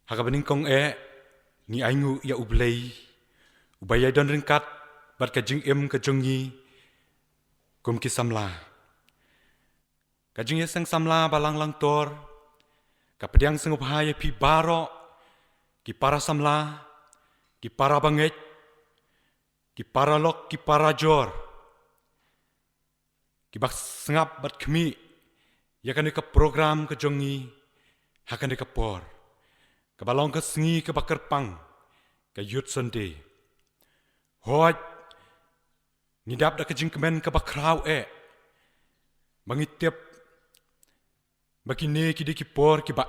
Hakabaning kong ni aingu ya ublay ubaya don ringkat bat kajing kajongi kum kisamla kajing sang samla balang lang tor kapediang sengup haya pi baro ki para samla ki para banget ki para lok ki para jor ki bak sengap bat kemi ya kan ke program kajongi hakan ke por kabalong ke sengi ke bakar pang ke yut sonde hoj ngidap da kajing kemen ke bakrau mangitip bakine ki de ki por ki ba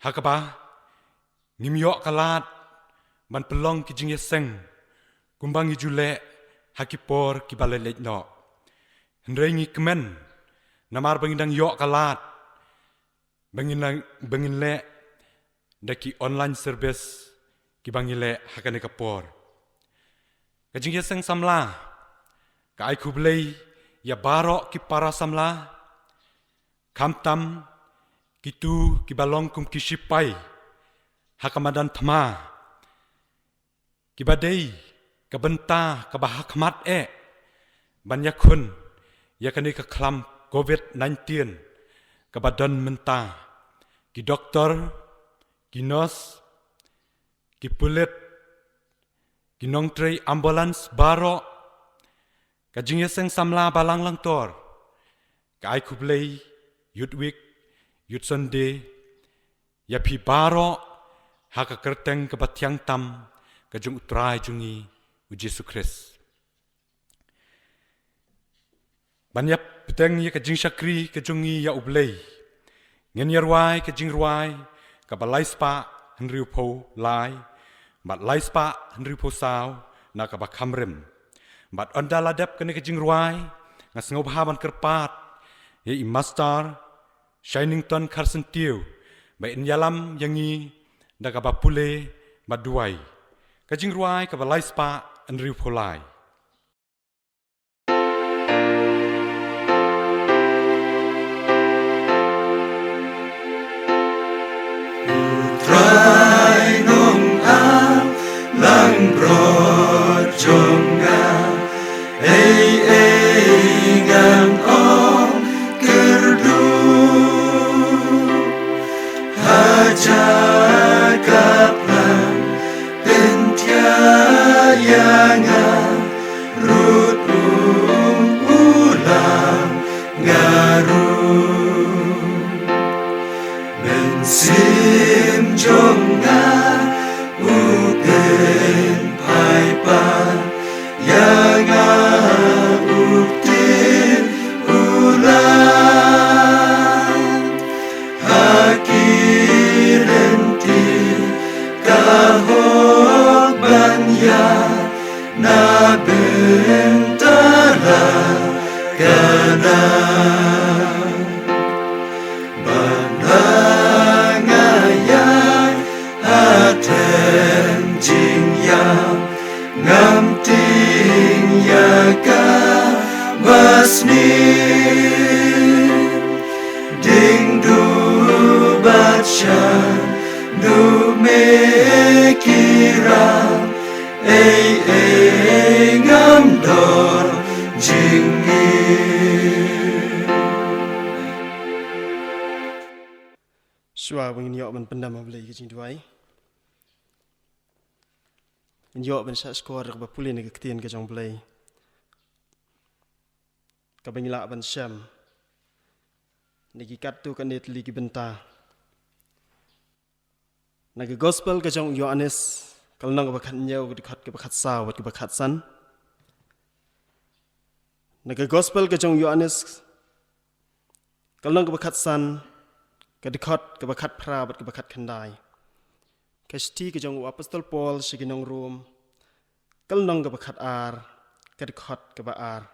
hakaba ngimyo kalat man pelong ki jing yeseng kumbang jule hakipor ki balelej no hendrengi kemen namar bangindang yo kalat bangin le daki online service ki bangile hakane kapor kajing yeseng samla ka ai kublei ya baro ki para samla kamtam kitu ki balong kum kishipai hakamadan thama ki badei ka benta ka bahakmat banyakun yakani ka klam covid-19 ka badan menta ki doktor ki nurse ki pulit ki nongtrei ambulance baro kajing yeseng samla balang lang tor ka ai kublei yut week yut sunday ya pi baro haka kerteng ke batyang tam kajung utrai jungi u Jesu Christ banyap peteng ya kajing syakri kajungi ya ublei ngen yarwai kajing ruai ka balai spa henriu po lai bat lai spa henriu po sao na ka bakamrem bat ondala dep kene kajing ruai ngas ngobhaban kerpat ya imastar Shinington Carson Tiu ba in yalam yangi da ka bapule baduai kajing ruai ka balai spa henriu po lai lang brod jonga ngam ong kerdu haja kaplan pentiayanga rut ulang ngaru bensim jonga upen paipa yang utin ulang hakirenti kahok banya na bentala kana ngam ting ya ka basni ding du bacha du mekira ngam dor jingi Shua wing yok man pendam ablay ke jing duai Yok ben sa skor ba pulin ke ktien ke jong blay ka bangila ban sham niki katu kan net ligi benta nagi gospel ke jong Yohanes kal nang ba khat nyau ke khat ke ba khat saw ke ba khat san nagi gospel ke jong Yohanes kal nang ke ba khat san ke dikhat ke ba khat phra bat ke ba khat khandai Kesti ke jong apostol Paul siginong room kal nong ke bakhat ar kadikhat ke ba ar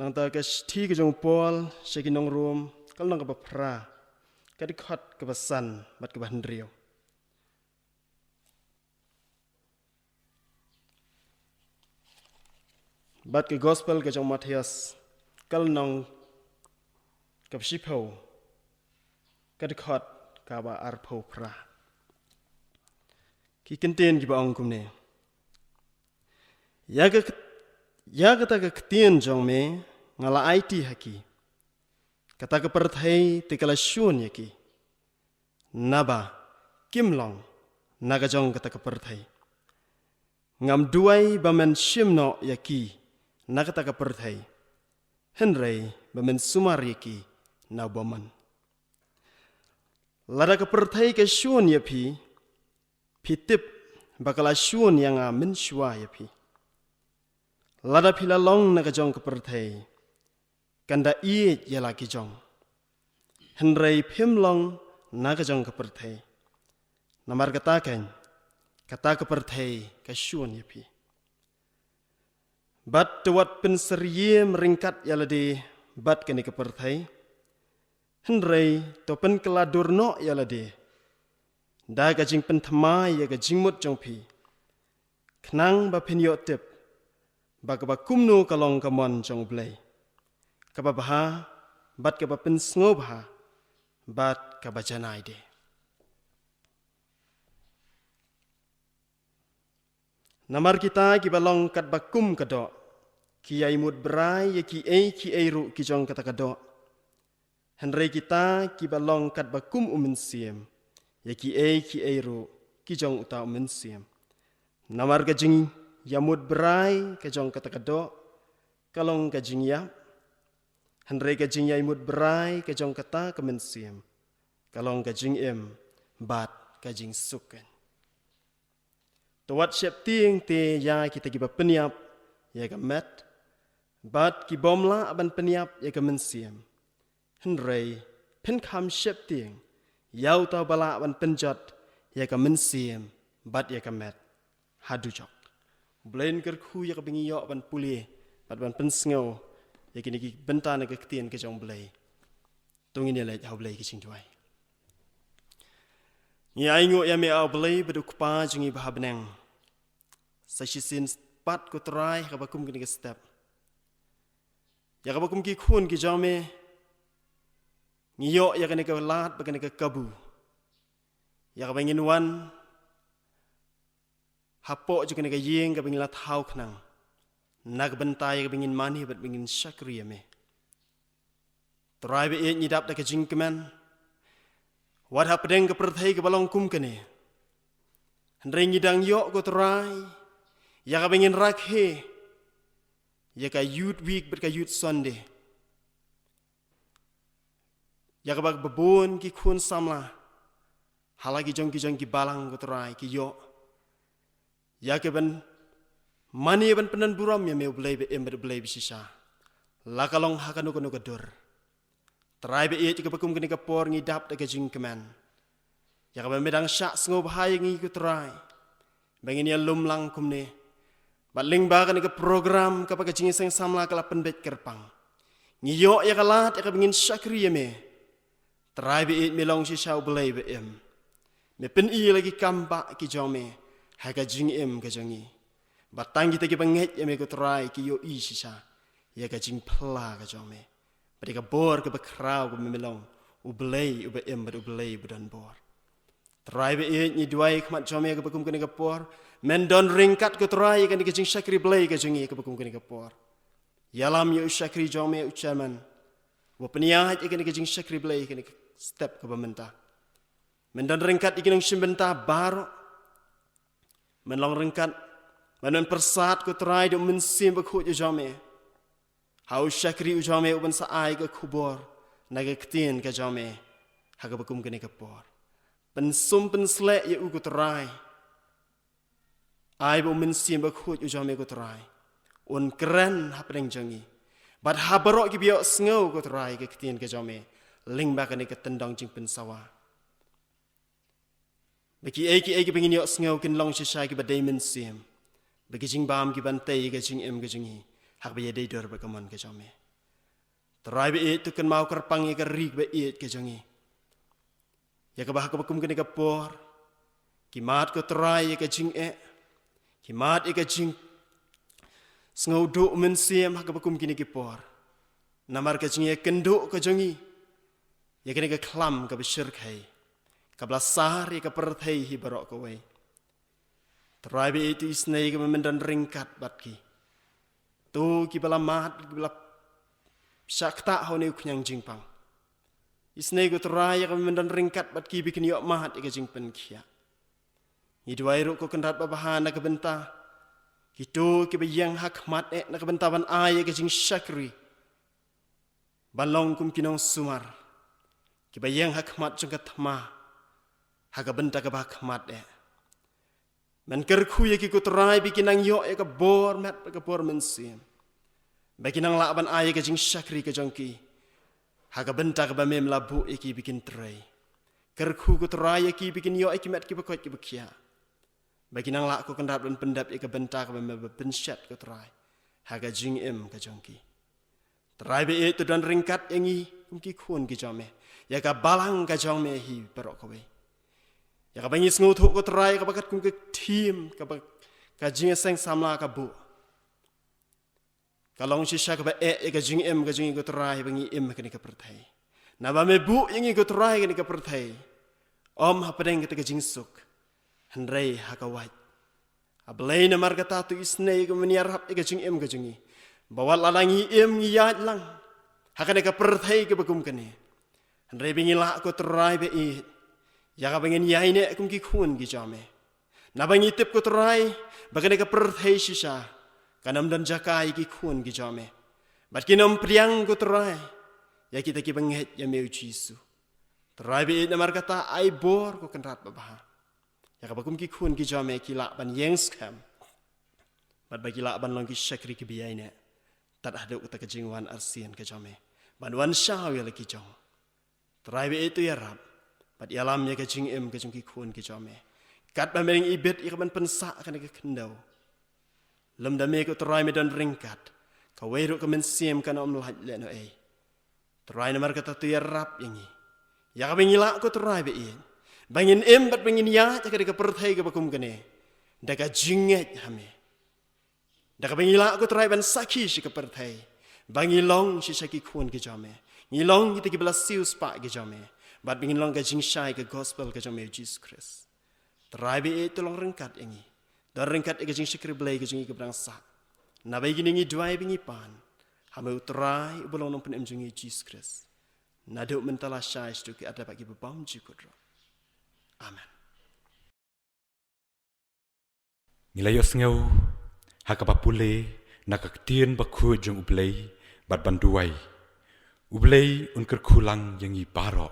nang ta kesti ke jong Paul siginong room kal nong ke ba phra kadikhat ke ba san bat ke ba hendrio bat ke gospel ke jong Matius kal nong ke shipo kadikot kaba arpo pra. Ki kentien ki baong kumne. Ya kata ke ketien jong me ngala IT haki. Kata ke perthai tikala syun yaki. Naba kimlong naga jong kata ke perthai. Ngam duai bamen syimno yaki na kata ke perthai. Henrei bamen sumar yaki na baman. Lada ke perthai ke syun yapi. Pitip bakala syun yang amin syua yapi. Lada pila long na kajong keperthai. Kanda iit ya laki jong. Henrei pim long na kajong keperthai. Namar katakan. Kata keperthai kasyun yapi. Bat tewat penserye meringkat yalade bat kini keperthai. Henrei to pen keladur no yalade. Da kajing pentamai ya kajing mut jong pi. Kenang ba pen yok tip. Bagaba kumnu kalong kamon jong blay. Kaba baha, bat kaba pen sngobaha, bat kaba janai de. Namar kita kiba long kat bakum kadok. Ki ay mud berai ya ki ay ru ki jong kata kadok. Henrei kita kiba long kat bakum siem. Ya ki ay ru ki jong uta siem. Namar kajing yamud berai kajong kata kadok, kalong kajing ya. Henrei kajing ya imud berai kajong kata kemensiam. Kalong kajing bat kajing sukan. Tuat siap tiang te ya kita kiba peniap ya kemet. Bat kibomla aban peniap ya kemensiam. Henrei penkam siap tiang. Yau tau bala aban penjat ya kemensiam. Bat ya kemet. Hadu jok. Blain kerku ya kebingi yok ban pulih, ban pensengau, ya kini ki bentar nak ketien ke jong blai. Tung ini leh hau blai kicing tuai. Ya ingo ya me au blai bedu kupa jungi bahabenang. Sasisin pat ko try kabakum kini ke step. Ya kabakum ki kun ki jong me. Ngiyok ya kini ke lat bagani ke kabu. Ya kabingin wan. Hapok juga nega yeng kabingin lat hau kenang. Nag bentai kabingin mani bat bingin syakri ame. Terai be it nyidap da kajing kemen. Wad hapedeng keperthai ke balong kum kene. Hendreng nyidang yok ko terai. Ya kabingin rakhe. Ya ka youth week bat ka youth Sunday. Ya kabag babon ki kun samla. Halagi jong ki balang ko terai ki yok. Ya ke ban mani ban penan buram ya meu blai be ember blai bisisa. La kalong hakanu kono gadur. Terai be ke bakum kini kapor ngidap da kajing keman. Ya ka ban medang syak sngo bahaya ngi ku terai. Bangin ya lum lang kumne. Baling ba kan ke program ka kajing seng samla kala penbet kerpang. Ngiyo ya kalat ya ka bingin syakri ya me. Terai be melong sisa blai be em. Me pen i lagi kampak ki jome. Haga jing kajangi. Batang kita ki banget ya me ko try ki yo i sisa. Ya ka jing pla ka jome. Padi ka bor ka bakrau ko memelong. Ublay ube bad ublay budan bor. Try be ni duai kmat jome ka bakum kini ka por. Men don ringkat ko try ka ni ka jing syakri blay ka jangi ka bakum kini ka por. Yalam yo syakri jome ucaman. Wa peniat ka ni ka jing syakri blay ka ni step ka bamenta. Men don ringkat ikinang simbenta baro. Menlong rengkat, menon persat ko terai do mensim bakut jame. Hau syakri jame uban saai ke kubor, naga ketien ke jame, haga bakum kene kapor. Pensum penslek ye u ko terai. Ai bo mensim bakut jame ko terai. Un keren hapeng jangi. Bad habarok ki biok sngo ko terai ke ketien ke jame. Ling bakane ke tendang jing pensawa. Bagi eki pengin yok sengau kin long sisai ki badai mensim. Bagi jing bam ki bantai ki jing ke jingi. Hak baya day dor bakaman ke jame. Terai be tu kan mau kerpang ke rig be ke jingi. Ya ka bah ka bakum ke kapor. Ki mat ko terai ke jing Ki mat ke jing. Sengau do mensim hak bakum kini kapor. Namar ke jingi kenduk ke jingi. ya kini ke klam ke besir kai ke belasar ya ke perthai hi barok ke wei terai be itu isnei ke memendan ringkat bat ki tu ki bala mat ki bala syakta hau ni kunyang jingpang isnei ku terai ya ke memendan ringkat bat ki bikin yok mat ya ke jingpen kia ni duai ru ko kendat babahan na ke bentah Gitu kibayang hakmat na kabantaban ay kajing syakri. Balong kum kinong sumar. Kibayang hakmat jong katma. Hakabenta ka hakmat Man kerku ya kikuturay bikinang yo ya kabor mat kabor mensim. Bikinang laban ay kajing syakri kajongki. Hakabenta ka bamem labu iki bikin tray. Kerku kuturay ki bikin yo iki mat kibakot kibakya. Bagi nang lak ko kendat ben pendap ika bentak ben bensyat ko try. Haga jing ka jongki. Try be itu dan ringkat yangi kumki kun ki jome. Ya ka balang ka jome hi perok kowe. Ya ka bangis nguthuk ko try ka bakat kum ke team ka jing seng samla ka bu. Kalong shisha ka ba ka jing ka jing ko try bangi ka ni ka perthai. Na ba me bu yangi ko try ka ni ka perthai. Om hapadeng ka jing suk. Hendrai hakawat. Ablay na marga tatu isnay ko maniarap ika jing ka jingi. Bawat lalangi ngiyat lang. Hakane ka perthay ka bagum kani. Hendrai bingila ko teray be it. Yaka bangin yayne akong kikun gijame. Nabang itip ko teray. Bagane ka perthay sisa. Kanam dan jakay kikun gijame. Bat kinam priyang ko teray. Ya kita kibanghet ya meu jisu. Teray be it na marga ta ay bor ko kenrat babaha. Ya kabakum ki kun ki jame ki lak ban yeng skam. Bat bagi lak ban long ki syakri ki biyaine. Tad ada uta ke jingwan arsian ke jame. Ban wan syah ya ki jong. Terai be itu ya rab. Bat yalam ya ke jing ke jong ki kun ki jame. Kat ban mering ibet ya ban pensak kan ke kendau. Lem dame ko terai me dan ringkat. Ka weru ke mensim kan om laj le no ei. Terai na mar kata tu ya rab yangi. Ya kabingila ko terai be it. Bangin bat bangin ya cakap dekat perthai ke bakum kene. Dekat jinget hame. Dekat bangila aku terai ban saki si ke perthai. Bangilong si saki kun ke jame. Ngilong kita ke belas siu spak ke jame. Bat bangilong ke jingshai ke gospel ke jame Jesus Christ. Terai be itu long rengkat ini. Dan rengkat ke jing syikri belai ke jingi ke berangsa. Nabai gini ngi duai bingi pan. Hame uterai belong nompen emjungi Jesus Christ. Naduk mentala syai seduki ada bagi bebam jikudro. Amen. Nilayos ngau hakapapule nakaktien bakhu jong ublay bat banduai. Ublay unker kulang yang ibaro.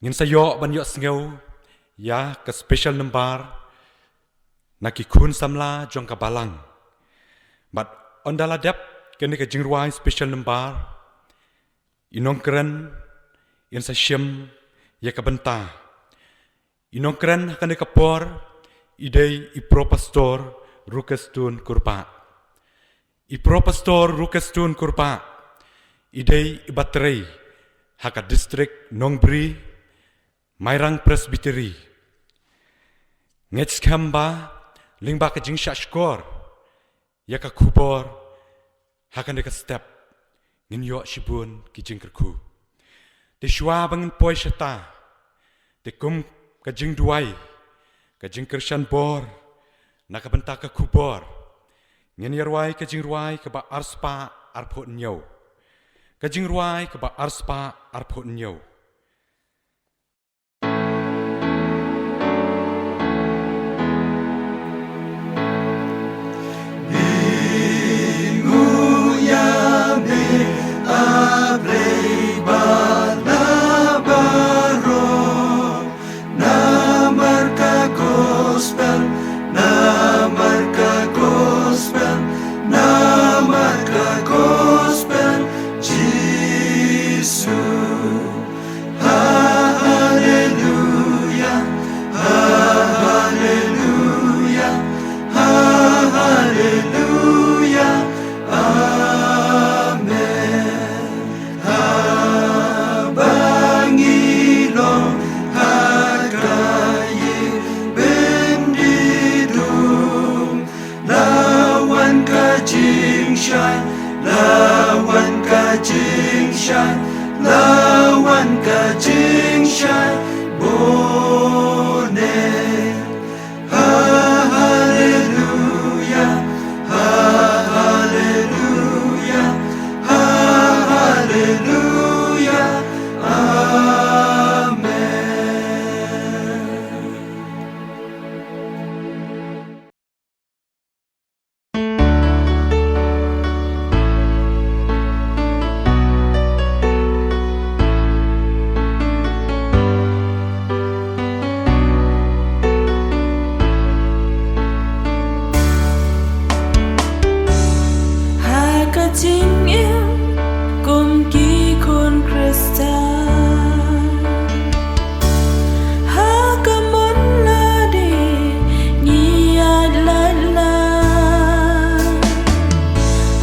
Ngin sayo banyok ngau ya ke special number nakikun samla jong kabalang. Bat ondala dep kene ke jingruai special number inong keren in sa syem ya kabenta. Inong keren hakane kapor idei ipro pastor rukestun kurpa. Ipro pastor rukestun kurpa idei ibatrei haka distrik Nongbri Mairang Presbytery. Ngets kamba lingba ka jingsha skor ya ka kubor hakane ka step nginyo shibun ki jingkerku. Te shwa bangin poi shata te kum kajing duai, kajing Krishan bor, nakabenta ka kubor, ngin yarwai kajing ruai kaba arspa arpot nyo, kajing ruai kaba arspa arpot nyo. Lawan ka jing shan, lawan kajing syai bone. Haleluya, haleluya, haleluya, amen. Hãy chính yêu cùng ký khôn Christa. Hãy cầm muốn la đi nhị ạt la la.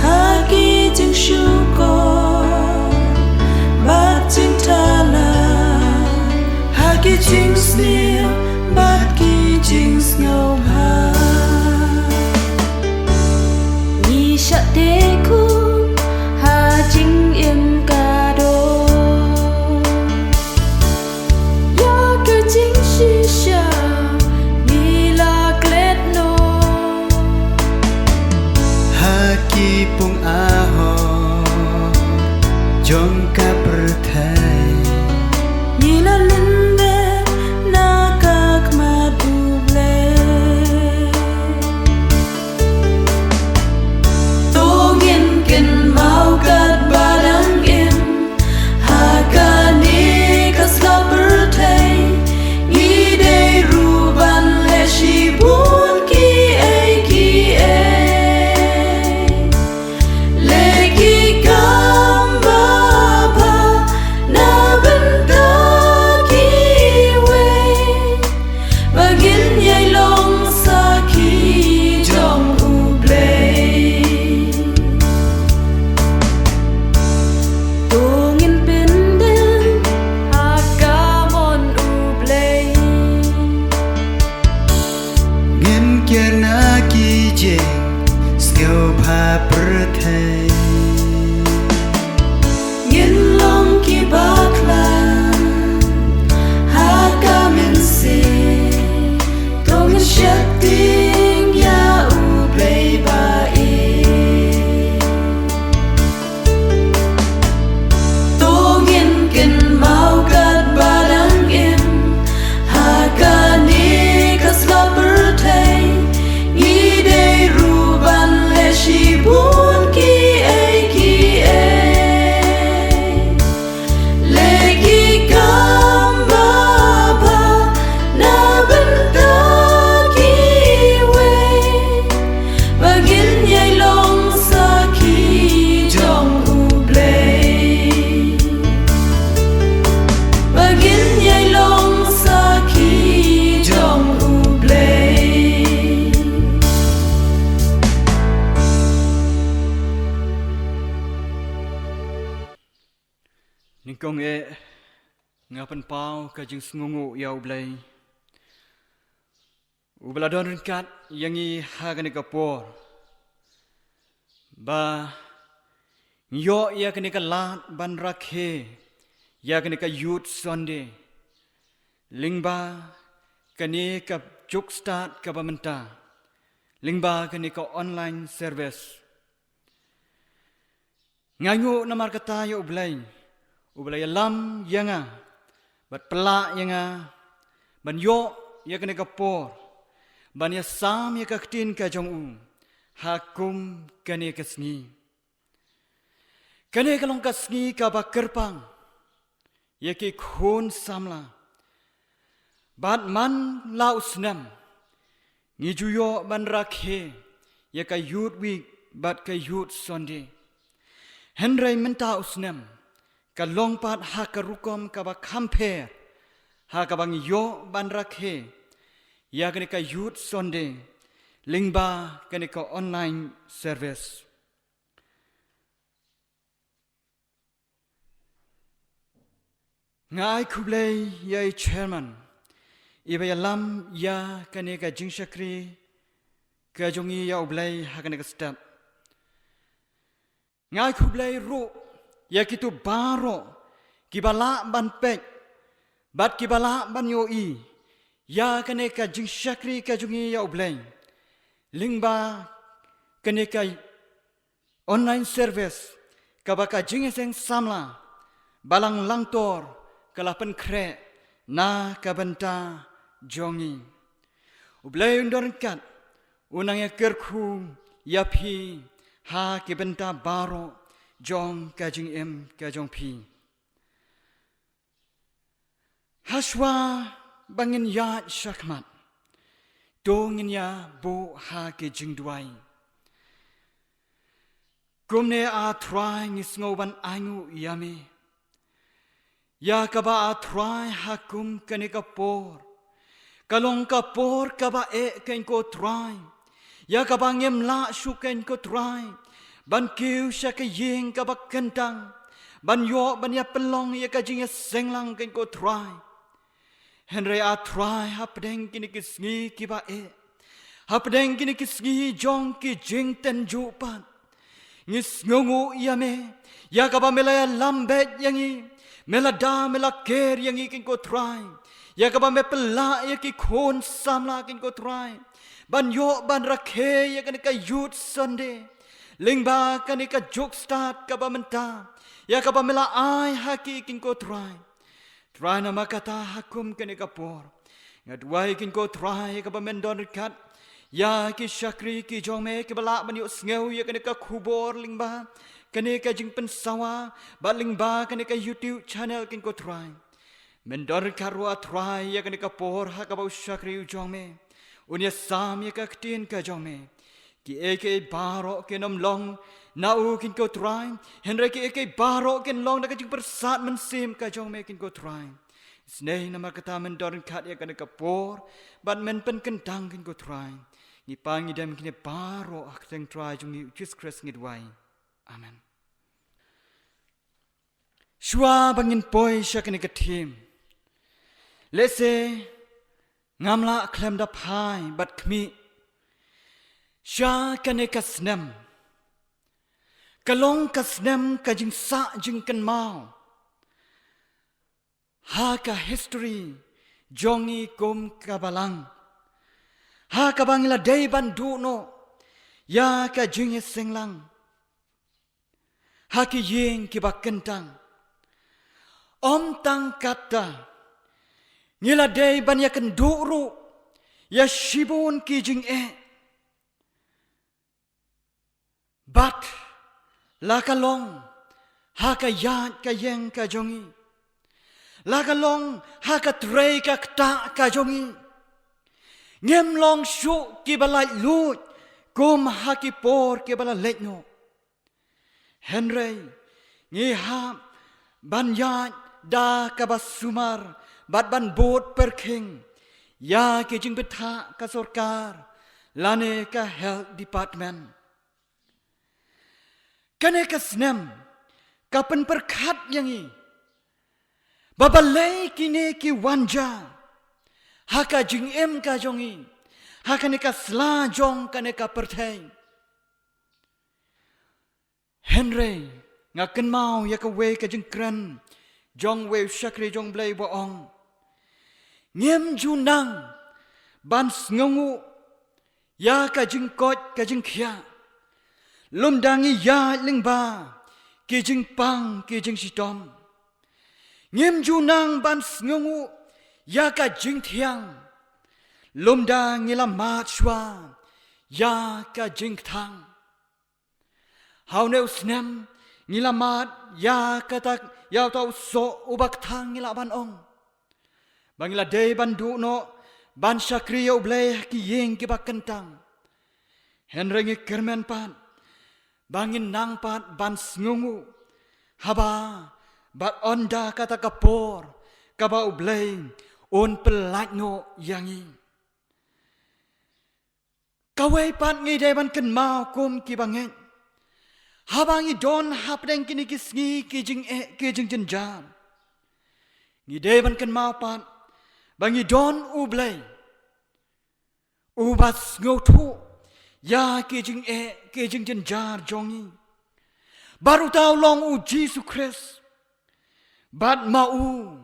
Hãy ký chứng shu cô bát chứng ta la. Hãy ký chứng sneer bát ký chứng snow ha. Nhị sợ thế khu hà chính im ca đô. Ya cơ chính sĩ sợ nhị là kết nô. Haki pung aho jong ka perthai. Nhị là linh đê na các ma đu lê. Tô nghiên kinh mau cất ba đắng im. Hà ca ni ka sla perthai. Nhị đê ru ban lê shi buôn ki ai ki ai. Lê ki cam ba ba na bên ta ki we. Bagin nhai long sa ki trong u play. Tô nghiên bên đêm hà ca mon u play. Ngin kia na ki jeng skill pa perthai. Nghiên long ki bạc lan hà ca min si. Tô nghiên shak ting ya u play ba e. Tô nghiên kinh mau cất ba đắng im. Hà ca ni ka sla perthai. Nhị đê ru ban lê shi buôn ki ai ki ai. Lê ki cam ba ba na bên ta ki we. Bagin nhai long sa ki trong u play. Bagin nhai long sa ki trong u play. Ning kong ngapan pau ka jing sngungu ya ublay. Ubladon rinkat yangi hagani kapor. Ba yo ya kani ka lat ban rakhe ya kani ka youth Sunday. Lingba kani ka juk start ka bamenta. Lingba kani ka online service. Ngayu namar kata ya ublay. Ublay lam yanga bat pela yanga ban yo ya kene kapor ban ya sam ya kaktin ka jong u hakum kene kasni kene kalong kasni ka bakerpang ya ki khon samla bat man lausnam ngi juyo ban rakhe ya ka youth week bat ka youth Sunday Henry menta usnam kalong pat hakarukom ka ba kamper hakabang yo ban rakhe ya kene ka youth Sunday lingba kene ka online service ngai kublay ya chairman iba ya lam ya kene ka jingshakri ka jongi ya ublay hakane ka step ngai kublay ro ya kitu baro kibala ban pek bat kibala ban yo i ya kane ka jing shakri ka jungi ya ubleng lingba kane ka online service kabaka jing seng samla balang langtor kalapan kre na kabanta jongi ublay undon kat unang ya kerku yapi ha kibanta baro jong kajing kajong pi haswa bangin ya shakmat dongin ya bo ha kajing duai kumne a try ngis ngoban angu yame ya kaba a try hakum kane kapor kalong kapor kaba ken ko try ya kaba ngem la shuken ko try ban kiu sha ke ying kaba kentang ban yo ban ya pelong ya ka jing senglang ken ko try henry a try hapdeng kini kisngi kiba hapdeng kini kisngi jong ki jing ten jupan ngis ngongu yame ya kaba melaya lambet yangi melada melaker yangi kin ko try ya kaba me pela ya ki khon samla kin ko try ban yo ban rakhe ya kan ka youth sunday lingba kan ka jok start kaba menta ya kaba mela ai haki kin ko try na makata hakum kan ka por ngadwai kin ko try kaba mendon kat ya ki shakri ki jome ki bala ban yo sneu ya kan ka khubor lingba kane ka jing pensawa baling ba kane ka YouTube channel kin ko try mendor karwa try ya kane ka por ha ka ba shakri jome unya sam ya ka ktin ka jome ki eke baro ke nom long na u kin ko try henry ki eke baro kin long da ka jing persat men sim ka jome kin ko try snei na makata mendor kat ya kane ka por ban men pen kentang kin ko try ni pangi dem kin baro ak teng try jung Jesus Christ ngit wai amen. Shua bangin poi shakin ka team. Lese ngamla klem da pai bat kmi. Sha kane ka snem. Kalong ka snem ka jing sa jing kan mau. Ha ka history jongi kum ka balang. Ha ka bangila day bandu no. Ya ka jing senglang. Haki yeng ki bakentang om tang kata ngila day ban ya kenduru ya shibun ki jing bat la kalong haka yat ka yeng ka jongi la kalong haka trei ka ta ka jongi ngem long shu ki balai lut kum haki por ki balai letno Henry ngiham ban ya da kabasumar bat ban bot perking ya ke jing betha ka sarkar lane ka health department kane ka snem kapan perkhat yangi babalai kine ki wanja haka jing ka jongi haka ne ka sla jong kane ka perthai Henry ngaken mau ya ka we ka jing kran jong we shakri jong blai bo ong ngem junang ban sngongu ya ka jing kot ka jing khia lum dangi ya lingba ki jing pang ki jing sitom ngem junang ban sngongu ya ka jing thiang lum dangi la ma chwa ya ka jing thang How ne usnem ngilamat ya katak ya tau so ubak thang ngilaban ong bangila day bandu no ban shakriyo blay ki yeng ki bakentang henrengi kermen pat bangin nang pat ban sngungu haba bat onda kata kapor kaba ublay on pelat no yangi kawai pat ngi day ban ken mau kum ki bangen Habangi don hapdeng kini kisngi kijing jenjam. Ngi deban kan mapan bangi don ublay. Ubas ngotu ya kijing jenjar jongi. Baru tahu long u Jesus Christ. Bat mau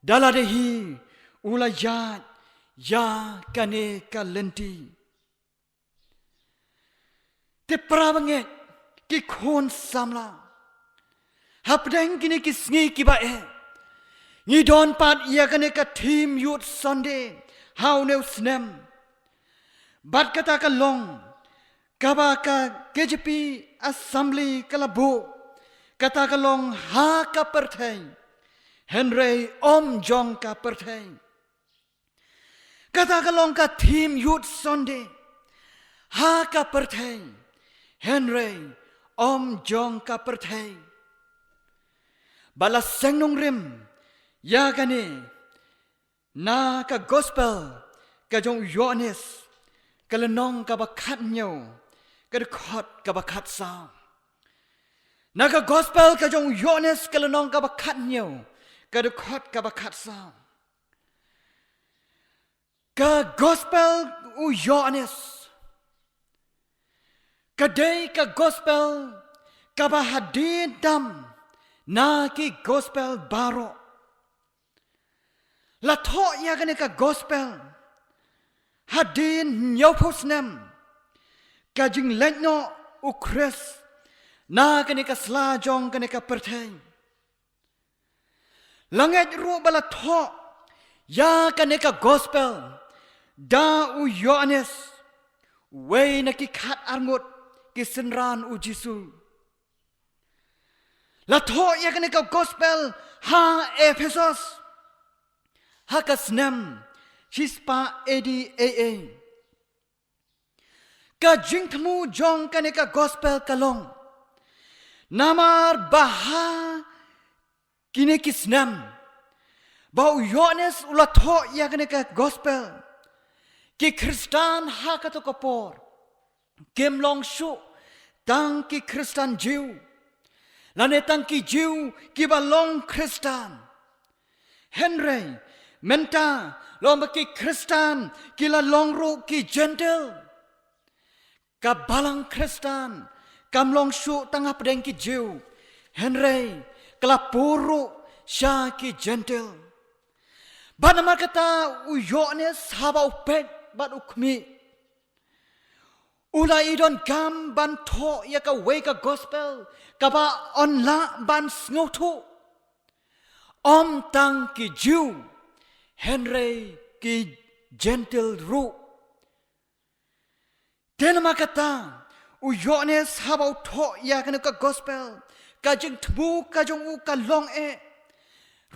daladehi ulayat ya kane kalenti. Te prabanget ki khon samla. Hapdeng kini kisngi kibae. Ngi don pat ya kane ka team youth Sunday. How new snem. Bat kata ka long. Kaba ka KJP assembly kalabo. Kata ka long ha ka pertai. Henry Om Jong ka pertai. Kata ka long ka team youth Sunday. Ha ka pertai. Henry Om Jong ka pertai. Balas sengnong rim. Ya gani. Na ka gospel. Ka jong Yohanes. Kalanong ka bakat nyo. Kadakot ka bakat sao. Na ka gospel ka jong Yohanes. Kalanong ka bakat nyo. Kadakot ka bakat sao. Ka gospel u Yohanes. Kadai ka gospel. Ka bahadin dam. Na ki gospel baro. Lato ya gani ka gospel. Hadin nyopusnem. Kajing lenyo ukres. Na gani ka slajong gani ka pertay. Langit ru balato. Ya gani ka gospel. Da u Yohanes. Way na ki kat armut. Kisenran u Jisu. Lato ya gani ka gospel. Ha Ephesus. Ha kasnem. Hispa ADAA. Ka jingtmu jong kaneka gospel kalong. Namar baha kinikisnam. Bau Yohanes ulato ya kaneka gospel. Ki Kristan ha kato kapor. Gemlong shu tang ki Kristan Jew. Lane tang ki Jew ki balong Kristan. Henry menta lomba ki Kristan kila longru ki gentle. Kabalang Kristan kamlong shu tangah pedeng ki Jew. Henry kelapuru sya ki gentle. Banamar kata u Yohanes haba upet bat ukmi. Ula idon gam ban to ya ka way ka gospel kaba on la ban sngotu. Om tang ki Jew. Henry ki gentle ru. Tenama kata u Yohanes habau to ya kana ka gospel kajing tbu kajong u ka long e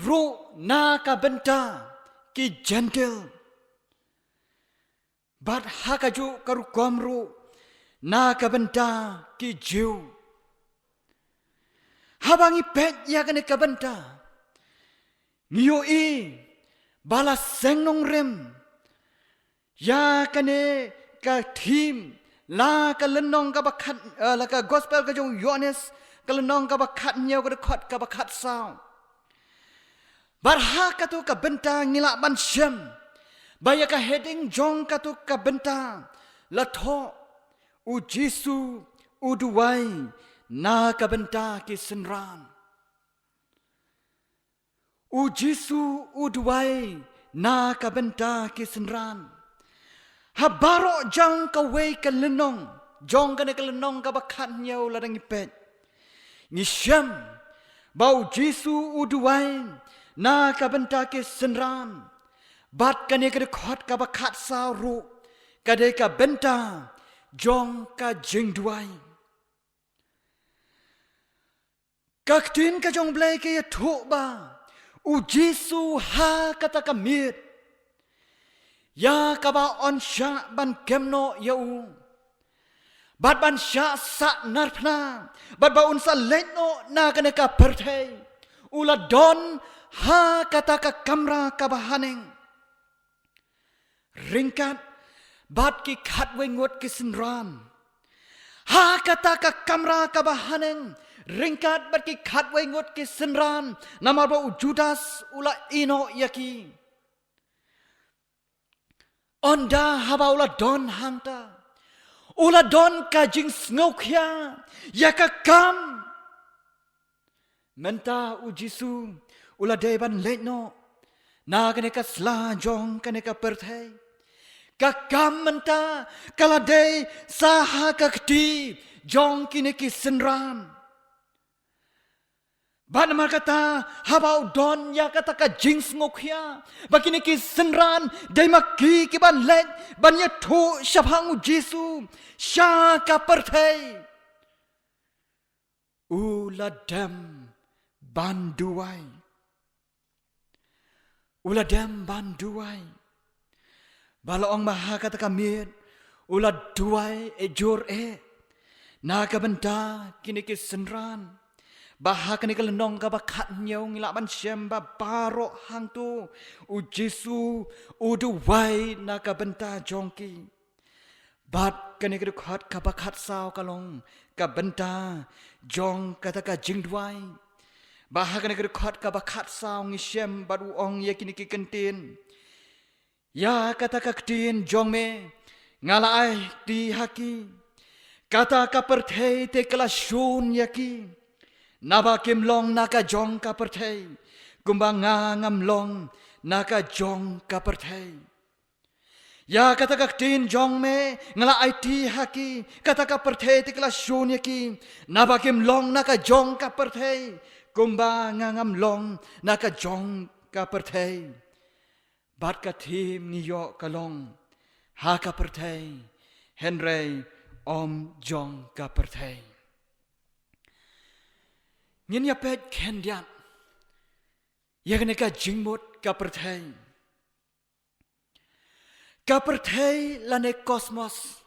ru na ka benta ki gentle. Bat hakaju karu komru na ka benta ki Jew. Habangi pet ya kana ka benta. Ngiyo i balas sengnong rem. Ya kane ka team. La ka lenong ka bakat. La ka gospel ka jong Yohanes. Ka lenong ka bakat nyaw ka dekot ka bakat sao. Barha ka tu ka benta ngilak ban syem. Baya ka heading jong ka tu ka benta. Lato. U Jisu. U duway. Na ka benta ki senran. U Jisu udway na ka benta ki senran. Habaro jang ka way ka lenong. Jong ka na ka lenong ka bakat nyaw ladang ipet. Ngisyam. Bau Jisu udway na ka benta ki senran. Bat ka ni ka dekot ka bakat sauru. Kadai ka benta. Jong ka jingdway. Kaktin ka jong blay ka yatuk ba. U Jisu ha kata kamit. Ya kaba on sya ban kemno ya u. Bat ban sya sa narpna. Bat ba unsa letno na kaneka pertay. Ula don ha kata ka kamra kabahaneng. Ringkat bat ki katwe ngot kisenran. Ha kata ka kamra kabahaneng. Ringkat bat ki katwe ngot ki senran. Nama ba Judas ula ino yaki. Onda haba ula don hangta. Ula don kajing snokya. Yaka kam. menta u Jisu ula deban letno na kaneka sla jong kaneka perthai kakam menta kala de saha kakti jong kineki senran ban kata habau don ya kata ka jings ngokhya bakini ki senran dai maki ki ban let ban ya tho shabang u Jisu sha ka perthai uladam banduai balaong maha kata kamit uladuai ejur naga benda kini ki senran baha kini kelenong ka bakat nyong ilaban syamba barok hang tu u Jisu uduai naga benda jongki bat kini kedukhat ka bakat sao kalong ka benda jong kata ka jingduai baha kini kedukhat ka bakat sao ngisem badu ong ya kini ki kentin ya kata ka kentin jong me ngalai di haki kata ka perthei te kelasun yaki Naba kim long naka jong ka perthei kumbang ngam long naka jong ka perthei ya kata ka tin jong me ngala IT haki kata ka perthei tikla shun yaki naba kim long naka jong ka perthei kumbang ngam long naka jong ka perthei bat ka tim ni yo kalong ha ka perthei Henry om jong ka perthei Ngin ya pet kendian ya kaneka jingmut ka perthei lane kosmos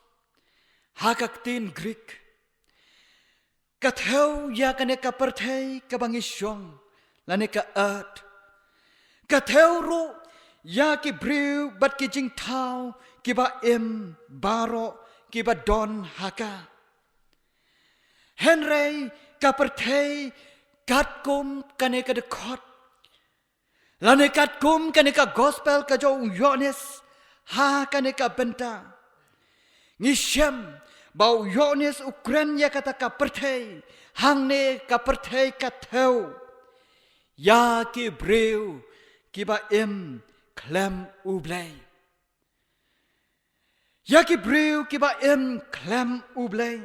hakaktin Greek katheu ya kaneka perthei ka bangisyong lane ka earth katheu ru ya ki briu bat ki jing thau ki ba baro ki ba don haka Henry ka perthei katkum kaneka dekot lane katkum kaneka gospel ka jo Yohanes ha kaneka benta ngisem bau Yohanes Ukren ya kata ka perthei hangne ka perthei ka theu ya ki breu ki ba klem ublei ya ki breu ki ba klem ublei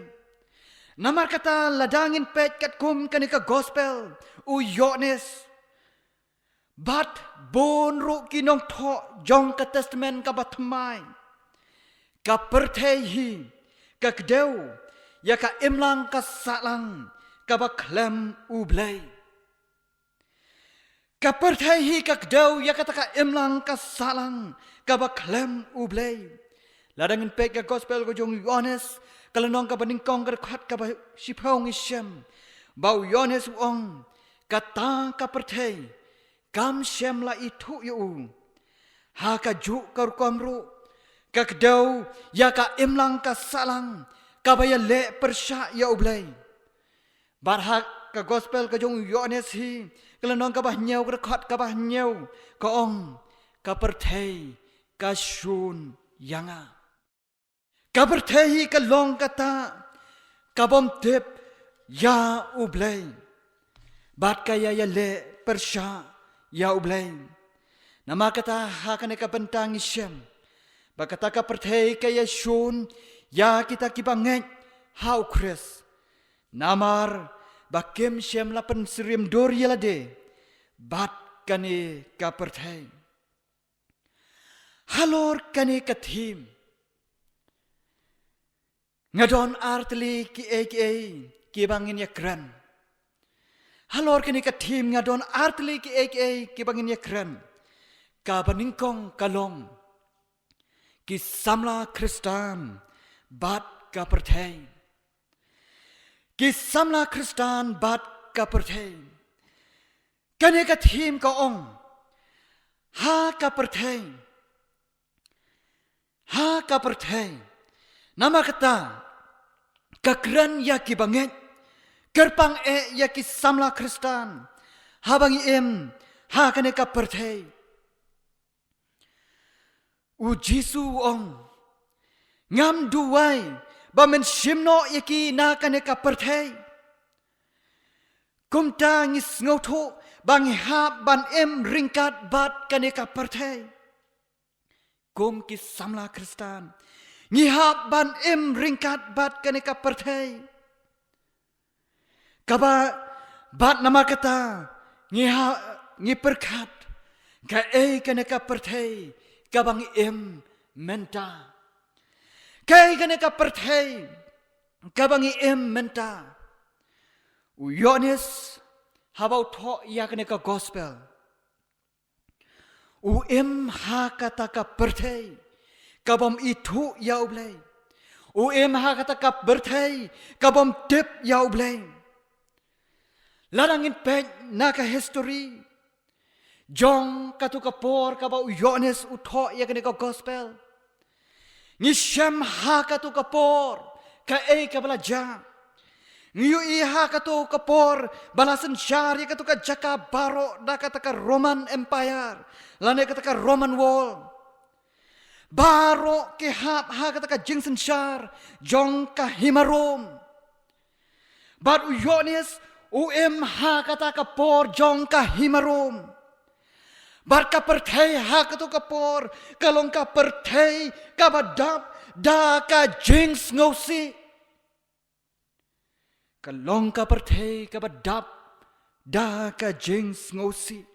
Namar kata ladangin pet katkum kanika gospel u Yohanes bat bon ru kinong tho jong ka testament ka batmai ka perthei hi ka kdeu ya ka imlang ka salang ka ba klem ublei ka perthei hi ka kdeu ya kata ka imlang ka salang ka ba klem ublei ladangin pet ka gospel ko jong Yohanes Kalanong ka baningkong karakhat ka ba sipong isyem. Bau Yohanes uong kata ka perthei kam syem la itu yu. Ha ka juk ka rukamru ka kdau ya ka imlang ka salang ka ba ya le persya ya ublay. Barhak ka gospel ka jong Yohanes hi kalanong ka ba nyaw karakhat ka ba nyaw ka ong ka perthei ka syun yanga. Kaperthei ka long kata kabom tip ya ublay bat kaya ya le persya ya ublay nama kata ha kaneka bentang isyem bakata kaperthei kaya syun ya kita kibanget hau kris namar bakim syem lapen sirim dor yalade bat kane kaperthei halor kane kathim Ngadon artli ki bangin ya kran. Halor kini ka tim ngadon artli ki bangin ya kran. Ka baningkong kalong. Ki samla Kristan bat ka perthei. Ki samla Kristan bat ka perthei. Kani ka tim ka ong. Ha ka perthei. Ha ka perthei. Nama kata kakran ya ki banget kerpang ya ki samla Kristan habang ha kane ka perthei u Jisu ong ngam duai ba men shimno ya ki na kane ka perthei kum ta ngis ngau thu bang hap ban em ringkat bat kaneka perthei kum ki samla kristan ngi hap ban em ringkat bat kaneka perthei kaba bat nama kata ngi perkat ka kaneka perthei kabang em menta kai kaneka perthei kabang em menta Yohanes habau tho ya kaneka gospel ha kata ka perthei kabam itu ya ublei ha kata ka perthei kabam tip ya ublei larangin pej naka history jong katu kapor kabau Yohanes utho ya kaneka gospel ni shem ha katu kapor ka kabalaja Ngiyo iha kato kapor balasan syari kato ka jaka baro da kata ka Roman Empire lane kata ka Roman Wall baro ke ha kata ka jingsen syar jong ka himarom bar Yohanes ha kata ka por jong ka himarom bar ka perthei ha kato ka por kalong ka perthei ka badap da ka jings ngosi kalong ka perthei ka badap da ka jings ngosi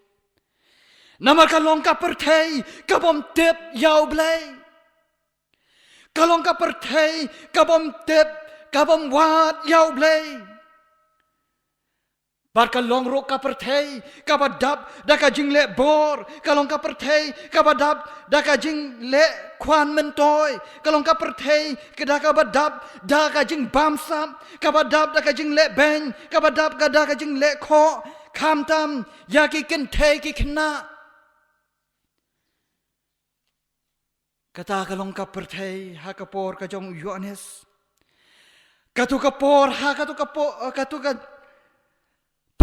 namar kalong ka perthei ka bom tip yaw blay kalong ka perthei ka bom tip ka bom wat yaw blay bar kalong ro ka perthei ka badap da ka jing le bor kalong ka perthei ka badap da ka jing le kwan mentoy kalong ka perthei ka da ka badap da ka jing bamsam ka badap da ka jing le beng ka badap ka da ka jing le kho kham tam ya ki ken thei ki khna kata kalong ka perthei ha ka por ka jong Yohanes katu ka por ha katu ka por katu ka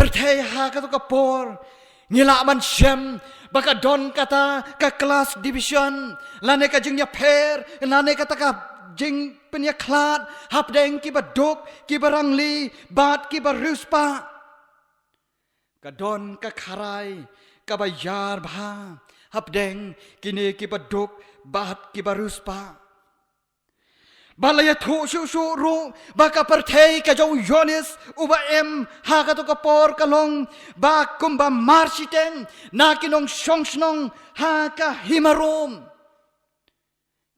perthei ha katu ka por ngila man shem baka don kata ka kelas division lane ka jing ya per lane kata ka jing penya klat hap deng ki baduk ki barangli bat ki baruspa ka don ka kharai ka bayar bha hap deng kini ki baduk bat ki baruspa balaya thu shu ru baka perthei ka jong Yohanes uba ha ka to kapor kalong ba kumba marsiteng na kinong shongsnong ha ka himarom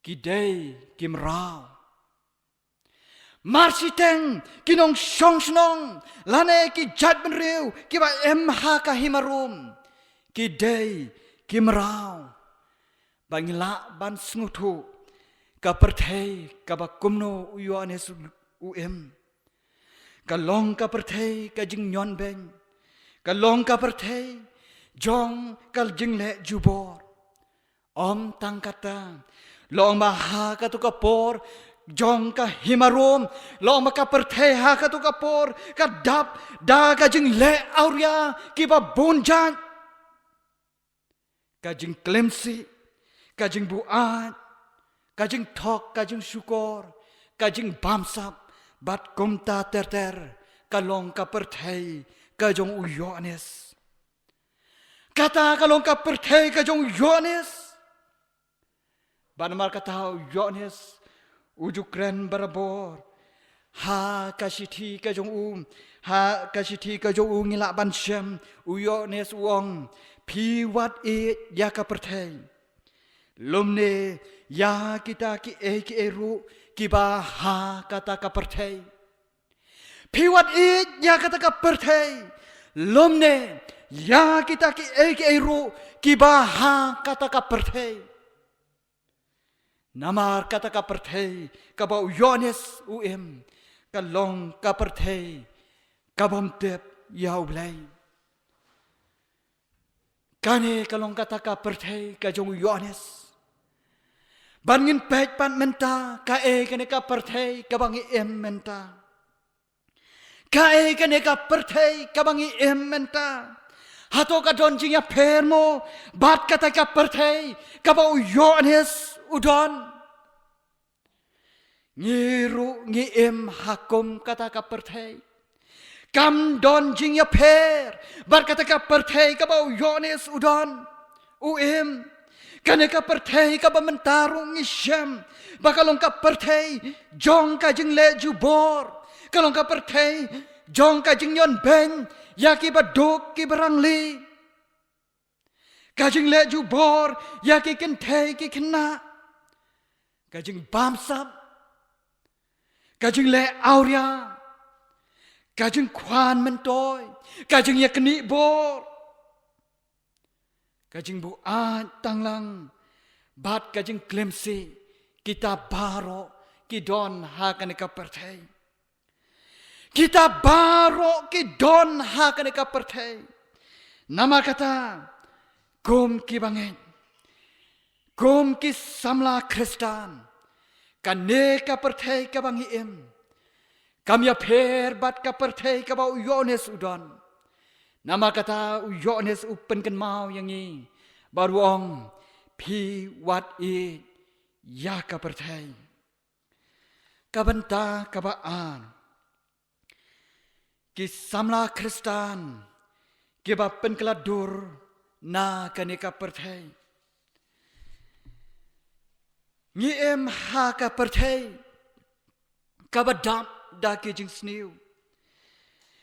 kidei kimrao marsiteng kinong shongsnong lane ki judgment riu ki ba ha ka himarom kidei kimrao bangila ban sngutu ka perthei ka ba kumno Yohanes ka long ka perthei ka jing nyon beng ka long ka perthei jong kal jing le jubor om tang kata long ma ha ka tu ka por jong ka himarom long ma ka perthei ha ka tu ka por ka dap da ka jing le auria ki ba bonjan ka jing klemsi ka jing buat kajing thok kajing syukur kajing bamsap bat kumta ter kalong ka perthei kajong Yohanes kata kalong ka perthei kajong Yohanes banmar kata Yohanes ujukren barabor ha kasithi kajong ha kasithi kajong ngila ban shem Yohanes wong piwat ya ka perthei lumne ya kita ki eru ki ba ha kata ka perthei piwat ya kata ka perthei lomne ya kita ki eru ki ba ha kata ka perthei namar kata ka perthei ka ba Yohanes ka long ka perthei ka bom tep ya ublai kane ka long kata ka perthei ka jong Yohanes Bangin pej pan menta ka kane ka perthei ka bangi menta ka kane ka perthei ka bangi menta hato ka don jing ya permo bat kata ka perthei ka ba Yohanes udon ngiru hakum kata ka perthei Kam don jing ya per. Bat kata ka perthei ka bau Yohanes udon. Uem. Kane ka perthei ka ba mentarung ngisem. Bakalong ka perthei jong ka jing le jubor. Kalong ka perthei jong ka jing yon ben. Yaki ba dok ki barang li. Kajing le jubor yaki kentei ki kena. Kajing bamsap. Kajing le auria. Kajing kwan mentoy. Kajing yakni bor. Kajing bu tanglang. Bat kajing klemsi. Kita baro. Kidon hakaneka perthei. Kita baro kidon hakaneka perthei. Nama kata. Gom ki bangen. Gom ki samla Kristan. Kaneka perthei ka bangi im. Kami per bat ka perthei ka bau Yohanes udon. Nama kata Yohanes upen kan mau yang i. Baruong pi wat i ya ka perthei. Kabanta kabaan. Ki samla Kristan. Ki bapen keladur na kaneka perthei. Ngi em ha ka perthei. Kabadap da ki jing sniu.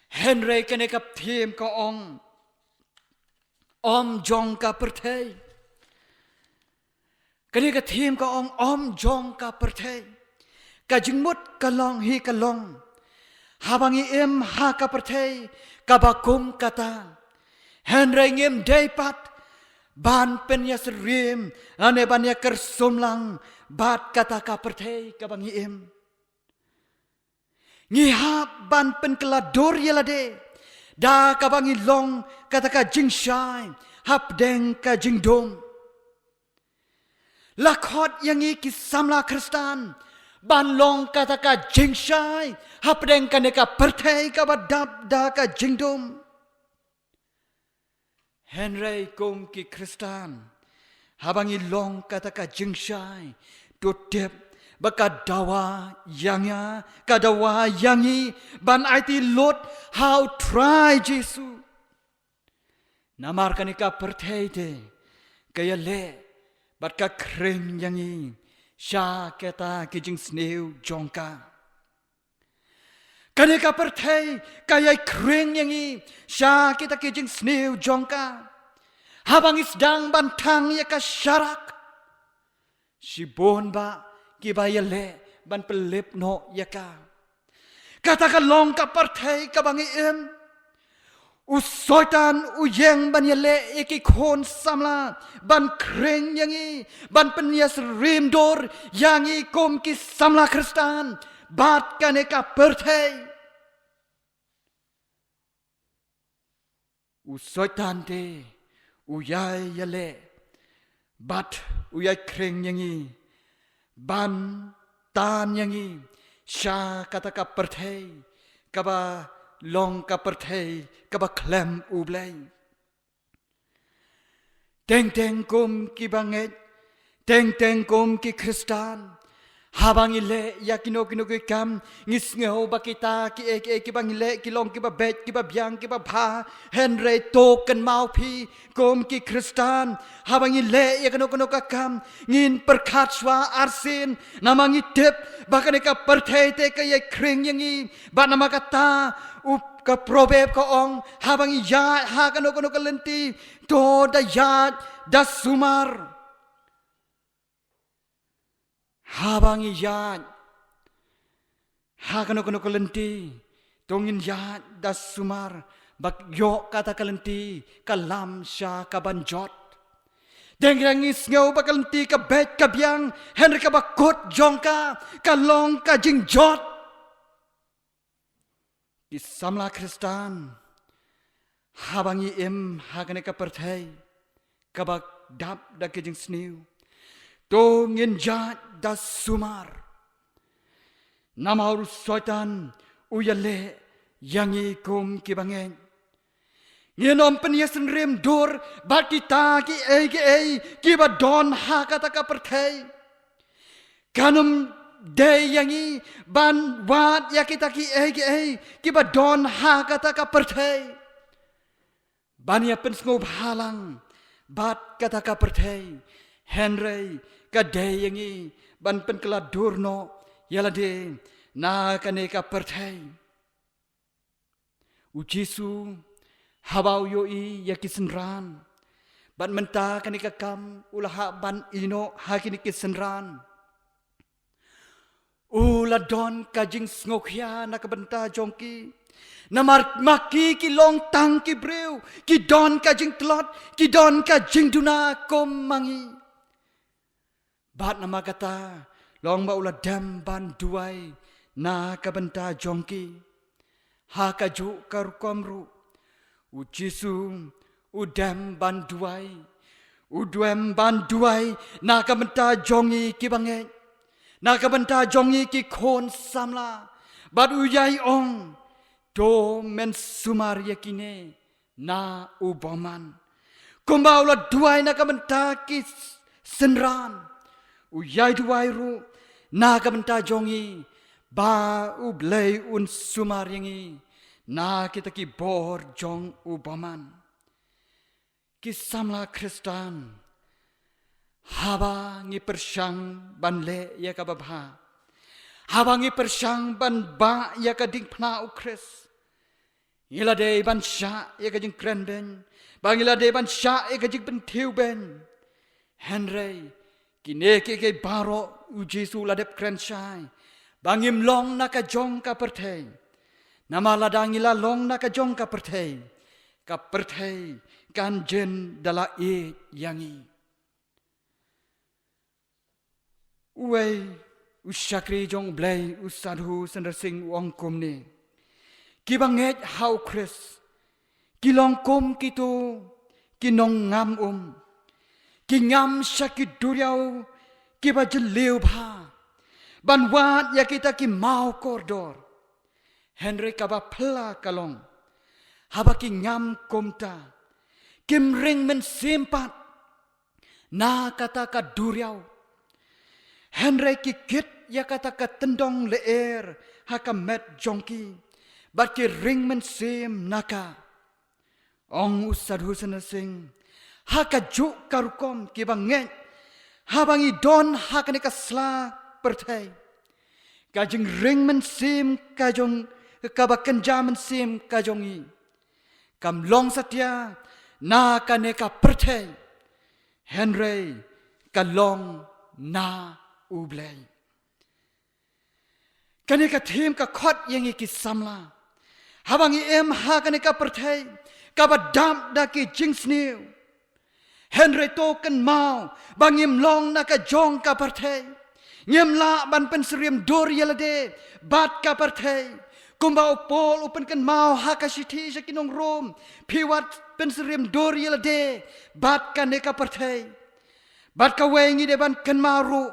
Henry kaneka thiem ka ong. Om jong ka perthei. Kaneka thiem ka ong om jong ka perthei. Ka jing mut ka long hi ka long. Habangi em ha ka perthei. Kabakum kata. Henry ngem daypat. Ban penya serim. Ane banya kersumlang. Bat kata ka perthei kabangi em. Ngihap ban pen keladur yelade. Da kabangi long kata ka jing shai. Hap deng ka jing dom. Lakot yang iki samla Kristan. Ban long kata ka jing shai. Hap deng ka neka perthei ka badap da ka jing dom. Henry kum ki Kristan. Habangi long kata ka jing shai. Tutip. Baka dawa yangya, kadawa yangi, ban aiti lot, how try Jesu. Namar kanika perteite, kaya le, bat ka kring yangi, sya keta kijing sneu jongka. Kanika pertei, kaya kring yangi, sya kita kijing sneu jongka. Habang isdang bantang ya ka syarak. Sibon ba, kibaya le ban pelip no yaka. Katakan long ka perthei ka bangi em. Usoitan uyeng ban yale iki khon samla ban kreng yangi ban penyas rimdor yangi kom ki samla Kristan bat kaneka perthei. Usoitan te uyai yale bat uyai kreng yangi ban tan yangi sya kata ka perthei kaba long ka perthei kaba klem ublay teng teng kum ki banget teng teng kum ki Kristan habang ile yakino kino ki kam ngis ngeo bakita ki ek ki bang ile ki long ki ba bet ki ba byang ki ba pha Henry token mau pi kum ki Kristan habang ile yakino kino ka kam ngin perkhatswa arsin namangi tip bakane ka perthei te ka ye kring yangi ba nama kata up ka probeb ka ong habang ya ha kano kano ka lenti to da ya da sumar habang ya ha kano kano ka lenti tongin ya da sumar bak yo kata ka lenti kalam sya ka banjot dengrangis ngau bakal lenti ka bet ka biang Henry ka bakot jongka ka long ka jingjot di samla Kristan habangi em hagane ka perthei kabak dap da kijing sniu to ngin jat da sumar nama urus soitan uyale yangi kum kibangen ngenom penyasen rem dor bat kita ki ba don ha kata ka perthei kanum day yangi ban wat ya kita ki ba don ha kata ka perthai ban ya pen sngop halang bat kata ka perthai Henry ka day yangi ban pen kala durno yala de na kaneka perthai u Jesu habau yo i yakisenran ban menta kaneka kam ulaha ban ino hakini kisenran ula don kajing sngokya nakabenta jongki namar maki ki long tang ki breu ki don kajing tlot ki don kajing duna kom mangi bat nama kata long ba ula dam ban duai na kabenta jongki ha kaju karukomru u Jesu u dam ban duai u duem ban duai na kabenta jongi ki bange na kabenta jongi ki khon samla bat u yai ong do men sumar yakine na u boman kumbau la duai na kabenta ki senran u yai duai ru na kabenta jongi ba u blei un sumar yangi na kita ki bor jong u boman ki samla Kristan haba ngi persyang ban le ya ka babha haba ngi persyang ban ba ya ka ding phna u Kris ila de ban sha ya ka jing kren ben bang ila de ban sha ya ka jing ben thiu ben Henry kine ke baro u Jesu la dep kren shai bangim long na ka jong ka perthei nama ladang ila long na ka jong ka perthei kan jen dala e yangi uai usyakri jong blai usadhu sandersing wong kumni kibanget hau Kris kilong kum kitu kinong ngam ki ngam syakit duriau kiba jeleu bha ban wat ya kita ki mau kordor Henry kaba pla kalong haba ki ngam kumta kim ring men sempat na kata ka duriau Henry ki kit ya kata ka tendong leer haka met jongki bat ki ring men sem naka ong usadhu sanasing haka juk karukom ki banget habangi don haka ne ka sla perthai kajing ring men sem kajong kabakan jaman sem kajongi kam long satya na kaneka perthai Henry kalong na ublay kaneka them ka khot yangi ki samla habangi em ha kaneka perthai kabadam da ki jingsniu Henry token mau bangim long na ka jong ka perthai ngem la ban pen sriem dor yelade bat ka perthai kumbau pol upen kan mau hakashiti sakinong rom piwat pensriem dori lade bat kaneka perthai bat ka wengi de ban kan maru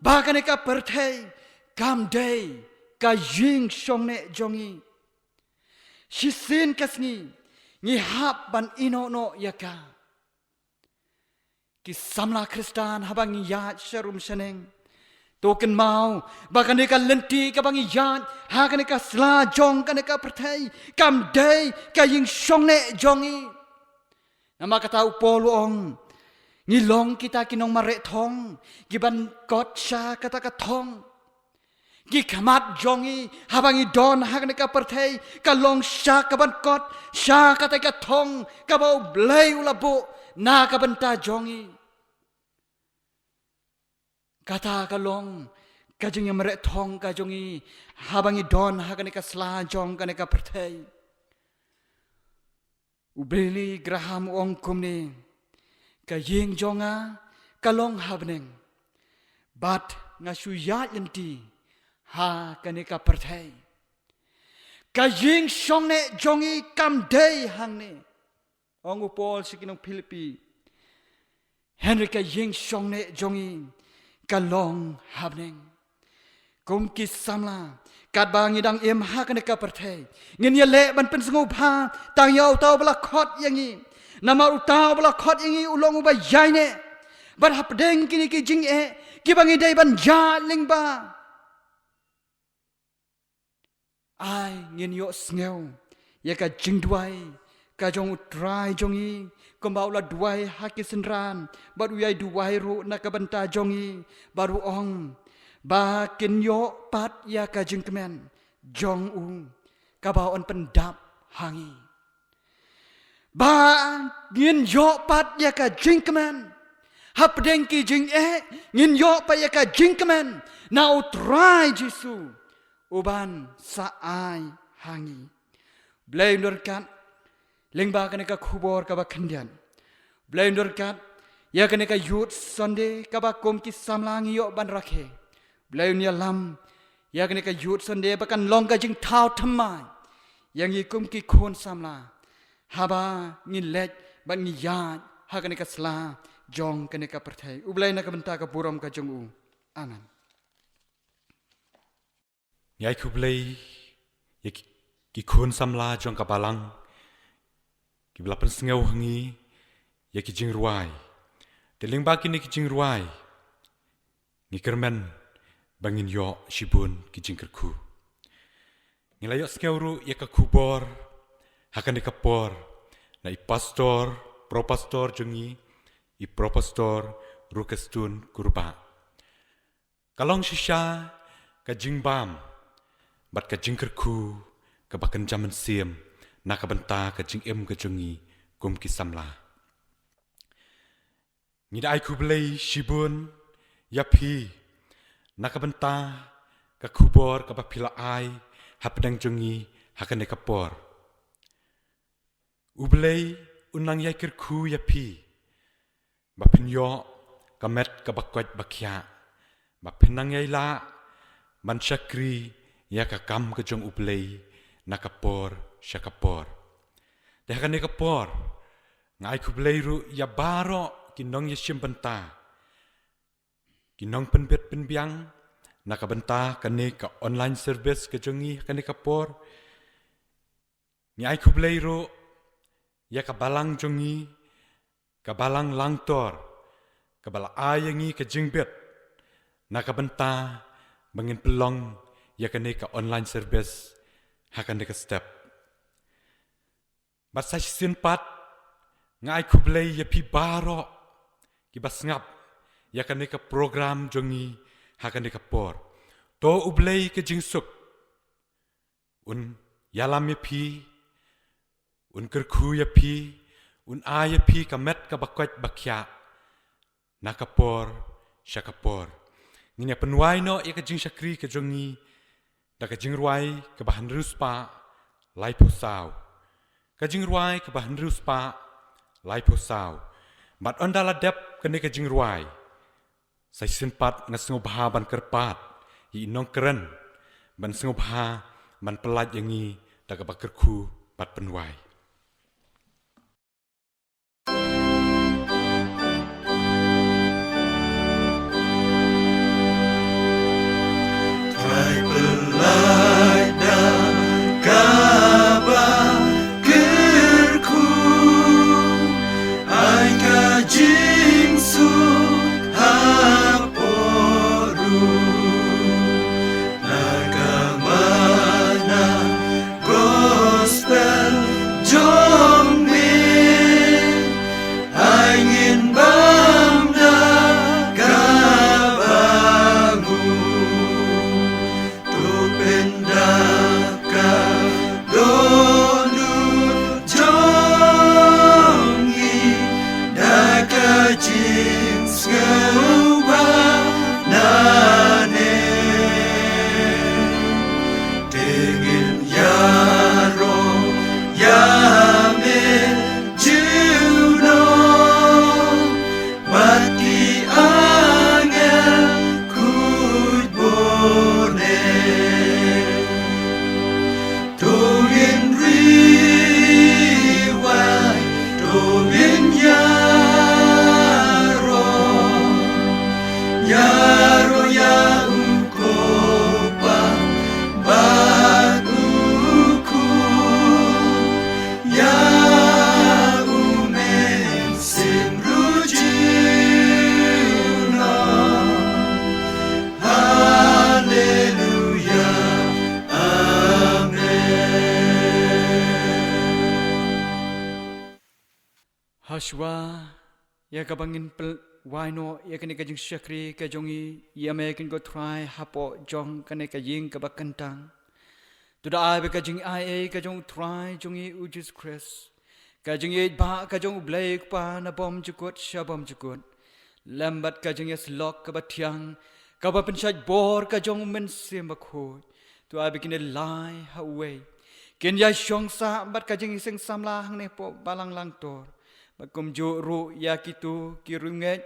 ba kaneka perthai kam day ka ying shongne jongi shisin kasni ngi hap ban ino no yaka ki samla Kristan habang ya sharum shaneng token mau bakaneka lenti ka bangi yan ha kaneka sla jong kaneka perthai kam day ka ying shongne jongi nama kata upol ong ngilong kita kinong mare thong giban kot sha kata ka thong gi khamat jongi habangi don ha kaneka perthai ka long sha ka ban kot sha kata ka thong ka bau blai ulabu na ka banta jongi kata kalong kajing yang merek thong kajongi habangi don hakaneka sla jong kaneka perthai ubeli graham ong kumni kaying jonga kalong habneng bat ngasuyat yenti ha kaneka perthai kaying shongne jongi kam day hangne ong upol sikinong Philippi Henry kaying shongne jongi kalong habneng kum ki samla kat bangi dang em ha kaneka perthai ngin ya le ban pen sngop ha tang yau tau bala khot yangi nama utau bala khot yangi ulong uba yaine ban hapdeng kini ki jing e ki bangi dai ban ja ling ba ai nghiên yo sneo ya ka jing duai ka jong utrai jongi kembau la duai hakisenran baru yai duai ru na ka banta jongi baru ong ba kin yo pat ya ka jing kemen jong u ka bau on pendap hangi ba ngin yo pat ya ka jing kemen hap deng ki jing ngin yo pa ya ka jing kemen na utrai jisu uban saai hangi blender kat lengba kene ka khubor ka ba khandian blender kat ya kene ka youth sunday ka ba kom ki samlang yo ban rakhe blender lam ya kene ka youth sunday ba kan long ka jing thao thamai yang yi kom ki khon samla haba ngin lech ban ngi ya ha kene ka sla jong kene ka perthai ublai na ka benta ka buram ka jong u amen Yai kublei ya ki khun samla jong kabalang ki belapan sengau hangi ya ki jing ruai teling ba kini ki jing ruai ni kermen bangin yo shibun ki jing kerku ngilayo sengau ru ya ka kubor hakan de kapor na i pastor pro pastor jongi i pro pastor ru kestun kurba kalong shisha ka jing bam bat ka jing kerku ka bakan jaman siam na ka benta ka jing em ka jongi kum ki samla ngida ai ku blei shibun ya phi na ka benta ka kubor ka bapila ai hapdang jongi hakan ka por ublei unang yai kerku ya phi bapin yo ka met ka bakwat bakhya bapinang yai la man shakri ya ka kam ka jong ublei nakapor syakapor dehakan nekapor ngai kublei ru ya baro kinong ya shimbenta kinong penbet penbiang nakabenta kane ka online service ka jongi kan nekapor ngai kublei ru ya ka balang jongi ka balang langtor ka bala ayangi ka jingbet nakabenta bangin pelong ya kane ka online service hakan deka step bat sa sinpat ngai kublei ya pi baro ki bas ngap ya kane ka program jongi hakan deka por to ublei ke jingsuk un yalam ya pi un kerku ya pi un a ya pi ka met ka bakwat bakya nakapor syakapor nginya penwai no ya ka jing syakri ke jongi da ka jing ruai ke bahan ruspa lai posau ka jing ruai ke bahan ruspa lai posau bat ondala dep kene ka jing ruai sai sinpat ngasngo bha ban kerpat i nong keren ban sngo bha ban pelat yangi da ka bakerku bat penwai Joshua ya kabangin waino ya kene kajing syakri kajongi ya mekin go try hapo jong kene kajing kabakantang tuda ai kajing ai kajong try jongi ujus Chris kajing ye ba kajong blake pa na bom jukut shabom jukut lambat kajing yes lok kabatiang kabapen syaj bor kajong men simbakho tu ai kene lai hawe ken ya shong sa bat kajing iseng samla hang ne po balang lang tor kum jo ru ya kitu kirunget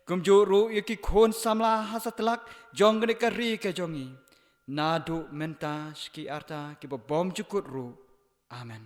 kum jo ru ya ki khon samla hasatlak jong ne kari ka jongi nadu menta ski arta ki bom jukut ru amen